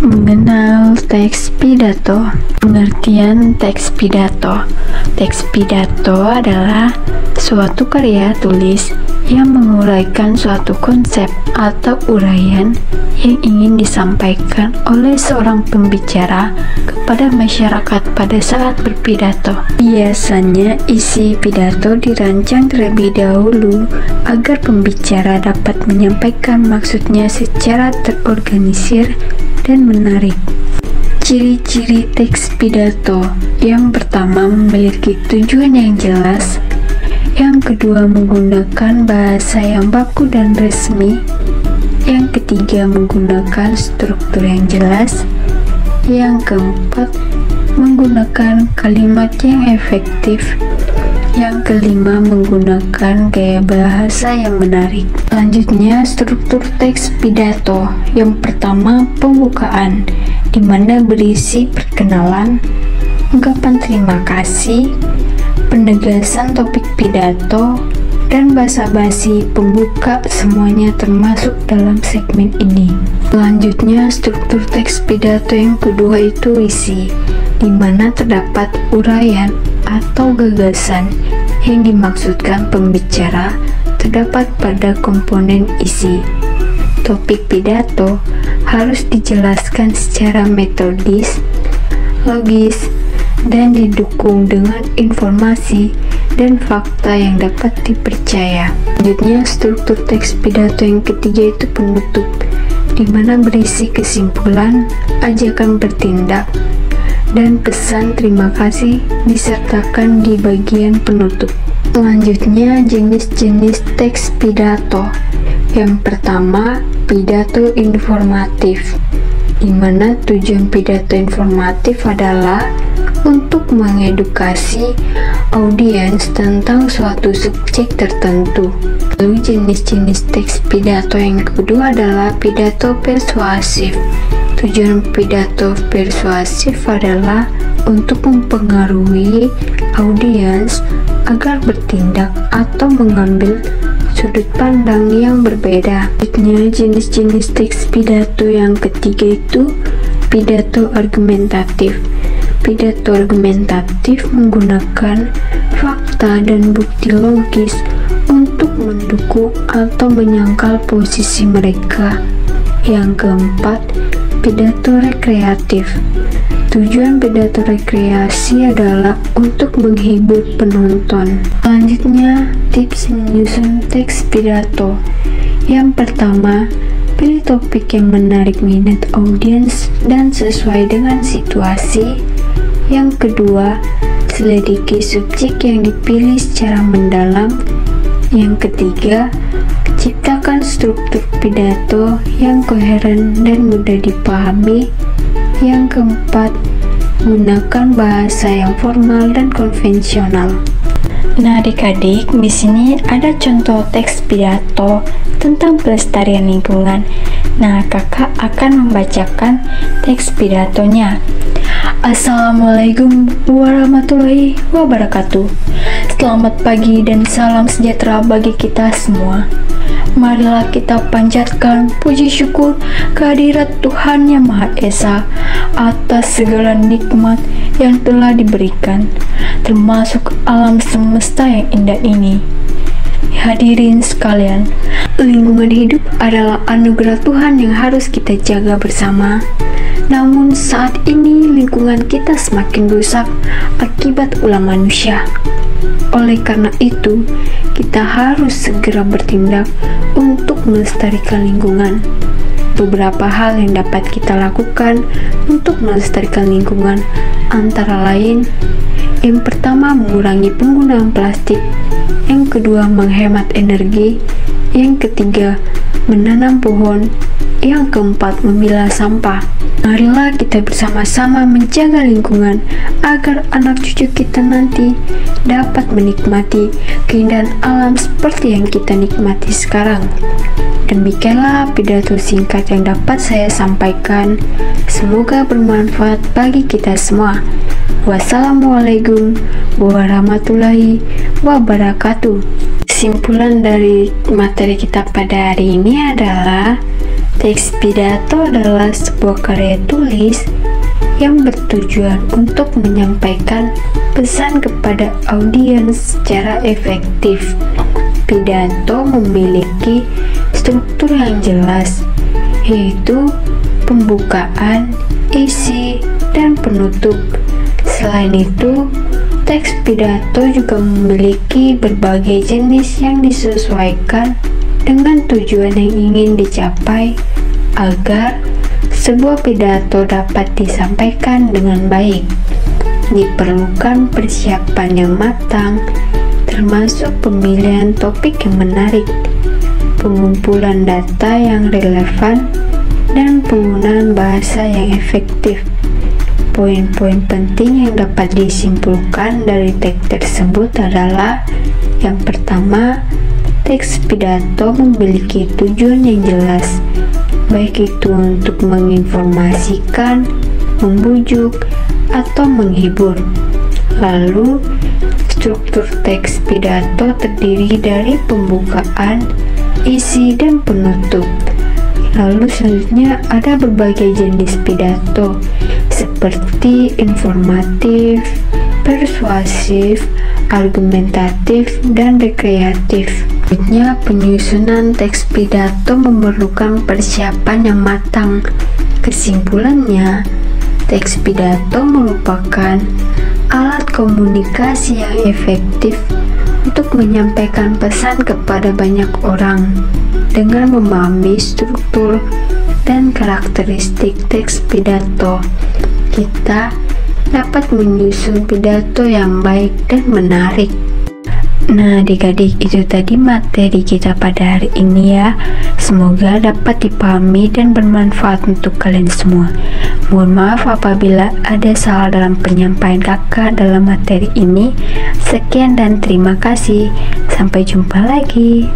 Mengenal teks pidato. Pengertian teks pidato. Teks pidato adalah suatu karya tulis yang menguraikan suatu konsep atau uraian yang ingin disampaikan oleh seorang pembicara kepada masyarakat pada saat berpidato. Biasanya isi pidato dirancang terlebih dahulu agar pembicara dapat menyampaikan maksudnya secara terorganisir dan menarik. Ciri-ciri teks pidato: yang pertama, memiliki tujuan yang jelas. Yang kedua, menggunakan bahasa yang baku dan resmi. Yang ketiga, menggunakan struktur yang jelas. Yang keempat, menggunakan kalimat yang efektif. Yang kelima, menggunakan gaya bahasa yang menarik. Selanjutnya, struktur teks pidato. Yang pertama, pembukaan, di mana berisi perkenalan, ungkapan terima kasih, penegasan topik pidato, dan basa-basi pembuka, semuanya termasuk dalam segmen ini. Selanjutnya, struktur teks pidato yang kedua itu isi, di mana terdapat uraian atau gagasan yang dimaksudkan pembicara terdapat pada komponen isi. Topik pidato harus dijelaskan secara metodis, logis, dan didukung dengan informasi dan fakta yang dapat dipercaya. Selanjutnya, struktur teks pidato yang ketiga itu penutup, di mana berisi kesimpulan, ajakan bertindak, dan pesan terima kasih disertakan di bagian penutup. Selanjutnya, jenis-jenis teks pidato. Yang pertama, pidato informatif, di mana tujuan pidato informatif adalah untuk mengedukasi audiens tentang suatu subjek tertentu. Lalu jenis-jenis teks pidato yang kedua adalah pidato persuasif. Tujuan pidato persuasif adalah untuk mempengaruhi audiens agar bertindak atau mengambil sudut pandang yang berbeda. Selanjutnya, jenis-jenis teks pidato yang ketiga itu pidato argumentatif. Pidato argumentatif menggunakan fakta dan bukti logis untuk mendukung atau menyangkal posisi mereka. Yang keempat, pidato rekreatif. Tujuan pidato rekreasi adalah untuk menghibur penonton. Selanjutnya, tips menyusun teks pidato. Yang pertama, pilih topik yang menarik minat audiens dan sesuai dengan situasi. Yang kedua, selidiki subjek yang dipilih secara mendalam. Yang ketiga, ciptakan struktur pidato yang koheren dan mudah dipahami. Yang keempat, gunakan bahasa yang formal dan konvensional. Nah, adik-adik, di sini ada contoh teks pidato tentang pelestarian lingkungan. Nah, kakak akan membacakan teks pidatonya. Assalamualaikum warahmatullahi wabarakatuh. Selamat pagi dan salam sejahtera bagi kita semua. Marilah kita panjatkan puji syukur kehadirat Tuhan Yang Maha Esa atas segala nikmat yang telah diberikan, termasuk alam semesta yang indah ini. Hadirin sekalian, lingkungan hidup adalah anugerah Tuhan yang harus kita jaga bersama. Namun saat ini lingkungan kita semakin rusak akibat ulah manusia. Oleh karena itu, kita harus segera bertindak untuk melestarikan lingkungan. Beberapa hal yang dapat kita lakukan untuk melestarikan lingkungan antara lain: yang pertama, mengurangi penggunaan plastik. Yang kedua, menghemat energi. Yang ketiga, menanam pohon. Yang keempat, memilah sampah. Marilah kita bersama-sama menjaga lingkungan agar anak cucu kita nanti dapat menikmati keindahan alam seperti yang kita nikmati sekarang. Demikianlah pidato singkat yang dapat saya sampaikan. Semoga bermanfaat bagi kita semua. Wassalamualaikum warahmatullahi wabarakatuh. Kesimpulan dari materi kita pada hari ini adalah Teks pidato adalah sebuah karya tulis yang bertujuan untuk menyampaikan pesan kepada audiens secara efektif. Pidato memiliki struktur yang jelas, yaitu pembukaan, isi, dan penutup. Selain itu, teks pidato juga memiliki berbagai jenis yang disesuaikan dengan tujuan yang ingin dicapai agar sebuah pidato dapat disampaikan dengan baik. Diperlukan persiapan yang matang, termasuk pemilihan topik yang menarik, pengumpulan data yang relevan, dan penggunaan bahasa yang efektif. Poin-poin penting yang dapat disimpulkan dari teks tersebut adalah: yang pertama, teks pidato memiliki tujuan yang jelas, baik itu untuk menginformasikan, membujuk, atau menghibur. Lalu, struktur teks pidato terdiri dari pembukaan, isi, dan penutup. Lalu selanjutnya ada berbagai jenis pidato seperti informatif, persuasif, argumentatif, dan rekreatif. Selanjutnya, penyusunan teks pidato memerlukan persiapan yang matang. Kesimpulannya, teks pidato merupakan alat komunikasi yang efektif untuk menyampaikan pesan kepada banyak orang. Dengan memahami struktur dan karakteristik teks pidato, kita dapat menyusun pidato yang baik dan menarik. Nah, adik-adik, itu tadi materi kita pada hari ini ya. Semoga dapat dipahami dan bermanfaat untuk kalian semua. Mohon maaf apabila ada salah dalam penyampaian kakak dalam materi ini. Sekian dan terima kasih. Sampai jumpa lagi.